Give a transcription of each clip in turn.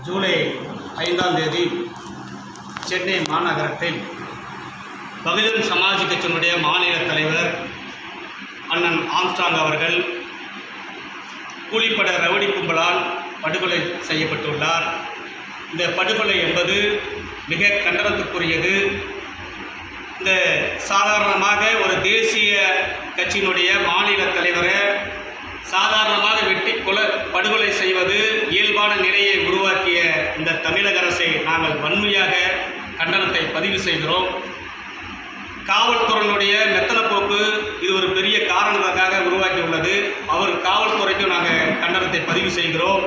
ஜூலை 5ஆம் தேதி சென்னை மாநகரத்தில் பகுஜன் சமாஜ் கட்சியினுடைய மாநில தலைவர் அண்ணன் ஆம்ஸ்ட்ராங் அவர்கள் கூலிப்பட ரவுடி கும்பலால் படுகொலை செய்யப்பட்டுள்ளார். இந்த படுகொலை என்பது மிக கண்டனத்துக்குரியது. இந்த சாதாரணமாக ஒரு தேசிய கட்சியினுடைய மாநில தலைவரை சாதாரணமாக வெட்டி படுகொலை செய்வது இயல்பான நிலையை உருவாக்கிய இந்த தமிழக அரசை நாங்கள் வன்மையாக கண்டனத்தை பதிவு செய்கிறோம். காவல்துறையினுடைய மெத்தனப்போக்கு இது ஒரு பெரிய காரணத்துக்காக உருவாக்கியுள்ளது. அவர் காவல்துறைக்கும் நாங்கள் கண்டனத்தை பதிவு செய்கிறோம்.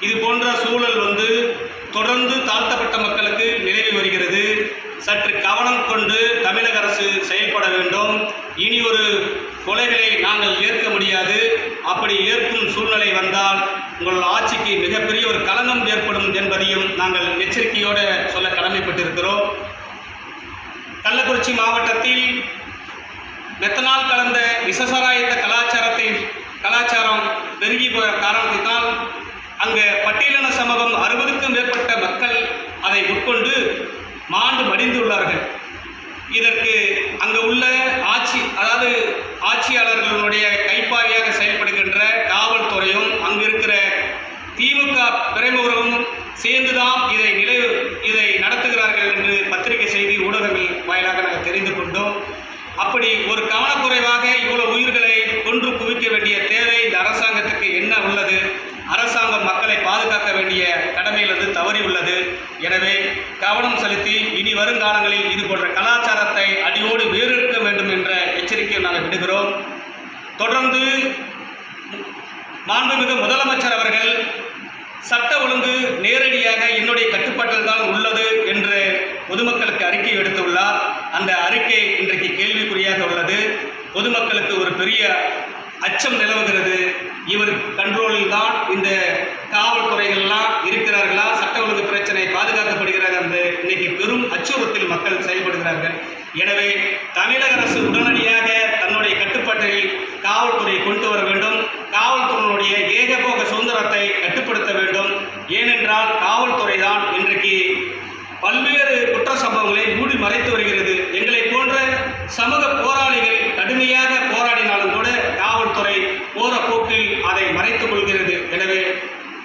இது போன்ற சூழல் தொடர்ந்து தாழ்த்தப்பட்ட மக்களுக்கு நிலவி வருகிறது. சற்று கவனம் கொண்டு தமிழக அரசு செயல்பட வேண்டும். இனி ஒரு கொலைகளை நாங்கள் ஏற்க முடியாது. அப்படி ஏற்கும் சூழ்நிலை வந்தால் உங்கள் ஆட்சிக்கு மிகப்பெரிய ஒரு களங்கம் ஏற்படும் என்பதையும் நாங்கள் எச்சரிக்கையோடு சொல்ல கடமைப்பட்டிருக்கிறோம். கள்ளக்குறிச்சி மாவட்டத்தில் மெத்தனால் கலந்த விஷசாராயத்த கலாச்சாரம் பெருகி போகிற காரணத்தினால் அங்கே பட்டியலின சமூகம் 60க்கும் மேற்பட்ட மக்கள் அதை உட்கொண்டு மாண்டு மடிந்துள்ளார்கள். இதற்கு அங்கு உள்ள ஆட்சியாளர்களுடைய கைப்பாரியாக செயல்படுகின்ற காவல்துறையும் அங்கு இருக்கிற திமுக பிரமுகரும் சேர்ந்துதான் இதை நடத்துகிறார்கள் என்று பத்திரிகை செய்தி ஊடகங்கள் வாயிலாக நாங்கள் தெரிந்து கொண்டோம். அப்படி ஒரு கவனக்குறைவாக இவ்வளவு உயிர்களை கொன்று குவிக்க வேண்டிய தேவை இந்த அரசாங்கத்துக்கு என்ன உள்ளது? அரசாங்கம் மக்களை பாதுகாக்க வேண்டிய கடமையிலிருந்து தவறி உள்ளது. எனவே கவனம் செலுத்தி இனி வருங்காலங்களில் இது போன்ற கலாச்சாரத்தை அடியோடு வேறெடுக்க வேண்டும் என்ற எச்சரிக்கையை நாங்கள் விடுகிறோம். தொடர்ந்து மாண்புமிகு முதலமைச்சர் அவர்கள் சட்ட ஒழுங்கு நேரடியாக என்னுடைய கட்டுப்பாட்டில் தான் உள்ளது என்று பொதுமக்களுக்கு அறிக்கை எடுத்துள்ளார். அந்த அறிக்கை இன்றைக்கு கேள்விக்குறியாக உள்ளது. பொதுமக்களுக்கு ஒரு பெரிய அச்சம் நிலவுகிறது. இவர் கண்ட்ரோலில் தான் இந்த காவல்துறைகள்லாம் இருக்கிறார்களா, சட்ட ஒழுங்கு பிரச்சனை பாதுகாக்கப்படுகிறார்கள் என்று இன்னைக்கு பெரும் அச்சுறுத்தல் மக்கள் செயல்படுகிறார்கள். எனவே தமிழக அரசு உடனடியாக தன்னுடைய கட்டுப்பாட்டில் காவல்துறையை கொண்டு வர வேண்டும். காவல்துறையினுடைய ஏகபோக சுதந்திரத்தை கட்டுப்படுத்த வேண்டும். ஏனென்றால் காவல்துறை தான் இன்றைக்கு பல்வேறு குற்ற சம்பவங்களை மூடி மறைத்து வருகிறது. எங்களை போன்ற சமூக போராளிகள் கடுமையாக போராடினாலும் கூட காவல்துறை போற போக்கில் அதை மறைத்துக் கொள்கிறது. எனவே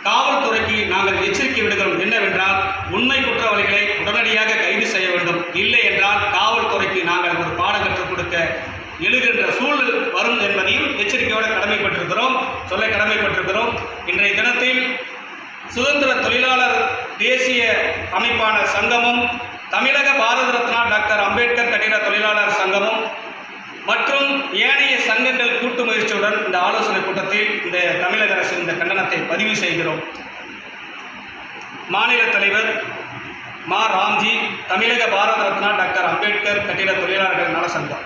காவல்துறைக்கு நாங்கள் எச்சரிக்கை விடுகிறோம். என்னவென்றால் உண்மை குற்றவாளிகளை உடனடியாக கைது செய்ய வேண்டும். இல்லை என்றால் காவல்துறைக்கு நாங்கள் ஒரு பாடம் கற்றுக் கொடுக்க எழுகின்ற சூழல் வரும் என்பதையும் எச்சரிக்கையோடு சொல்ல கடமைப்பட்டிருக்கிறோம். இன்றைய தினத்தில் சுதந்திர தொழிலாளர் தேசிய அமைப்பான சங்கமும் தமிழக பாரத ரத்னா டாக்டர் அம்பேத்கர் கட்டிட தொழிலாளர் சங்கமும் மற்றும் ஏனைய சங்கங்கள் கூட்டு முயற்சியுடன் இந்த ஆலோசனை கூட்டத்தில் இந்த தமிழக அரசு இந்த கண்டனத்தை பதிவு செய்கிறோம். மாநில தலைவர் மா ராம்ஜி, தமிழக பாரத ரத்னா டாக்டர் அம்பேத்கர் கட்டிட தொழிலாளர்கள் நல சங்கம்.